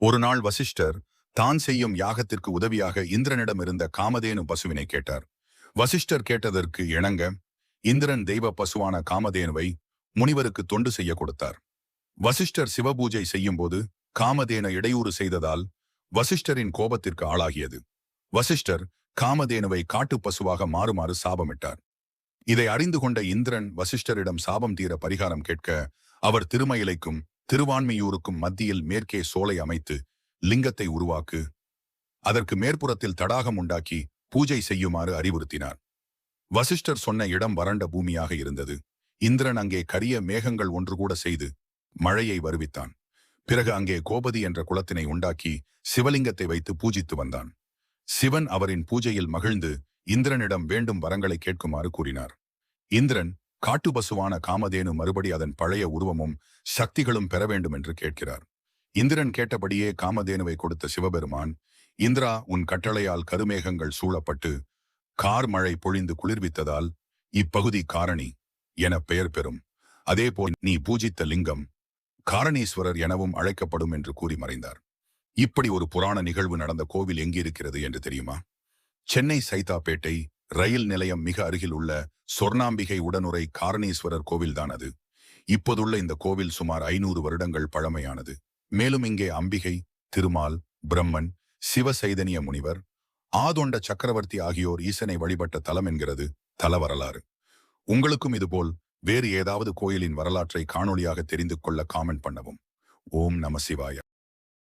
ஒரு நாள் வசிஷ்டர் தான் செய்யும் யாகத்திற்கு உதவியாக இந்திரனிடம் இருந்த காமதேனு பசுவினை கேட்டார். வசிஷ்டர் கேட்டதற்கு இணங்க இந்திரன் தெய்வ பசுவான காமதேனுவை முனிவருக்கு தொண்டு செய்ய கொடுத்தார். வசிஷ்டர் சிவபூஜை செய்யும் போது காமதேன இடையூறு செய்ததால் வசிஷ்டரின் கோபத்திற்கு ஆளாகியது. வசிஷ்டர் காமதேனுவை காட்டு பசுவாக மாறுமாறு சாபமிட்டார். இதை அறிந்து கொண்ட இந்திரன் வசிஷ்டரிடம் சாபம் தீர பரிகாரம் கேட்க அவர் திருமயிலைக்கும் திருவான்மியூருக்கும் மத்தியில் மேற்கே சோலை அமைத்து லிங்கத்தை உருவாக்கு, அதற்கு மேற்புறத்தில் தடாகம் உண்டாக்கி பூஜை செய்யுமாறு அறிவுறுத்தினார். வசிஷ்டர் சொன்ன இடம் வறண்ட பூமியாக இருந்தது. இந்திரன் அங்கே கரிய மேகங்கள் ஒன்று கூட செய்து மழையை வருவித்தான். பிறகு அங்கே கோபதி என்ற குளத்தினை உண்டாக்கி சிவலிங்கத்தை வைத்து பூஜித்து வந்தான். சிவன் அவரின் பூஜையில் மகிழ்ந்து இந்திரனிடம் வேண்டும் வரங்களை கேட்குமாறு கூறினார். இந்திரன் காட்டுபசுவான காமதேனு மறுபடி அதன் பழைய உருவமும் சக்திகளும் பெற வேண்டும் என்று கேட்கிறார். இந்திரன் கேட்டபடியே காமதேனுவை கொடுத்த சிவபெருமான், இந்திரா, உன் கட்டளையால் கருமேகங்கள் சூழப்பட்டு கார் மழை பொழிந்து குளிர்வித்ததால் இப்பகுதி காரணி என பெயர் பெறும். அதேபோல் நீ பூஜித்த லிங்கம் காரணீஸ்வரர் எனவும் அழைக்கப்படும் என்று கூறி மறைந்தார். இப்படி ஒரு புராண நிகழ்வு நடந்த கோவில் எங்கிருக்கிறது என்று தெரியுமா? சென்னை சைதாப்பேட்டை ரயில் நிலையம் மிக அருகில் உள்ள சொர்ணாம்பிகை உடனுறை காரணீஸ்வரர் கோவில்தான் அது. இப்போதுள்ள இந்த கோவில் சுமார் 500 வருடங்கள் பழமையானது. மேலும் இங்கே அம்பிகை, திருமால், பிரம்மன், சிவசைதன்ய முனிவர், ஆதொண்ட சக்கரவர்த்தி ஆகியோர் ஈசனை வழிபட்ட தலம் என்கிறது தல வரலாறு. உங்களுக்கும் இதுபோல் வேறு ஏதாவது கோயிலின் வரலாற்றை காணொளியாக தெரிந்து கொள்ள காமெண்ட் பண்ணவும். ஓம் நம சிவாய.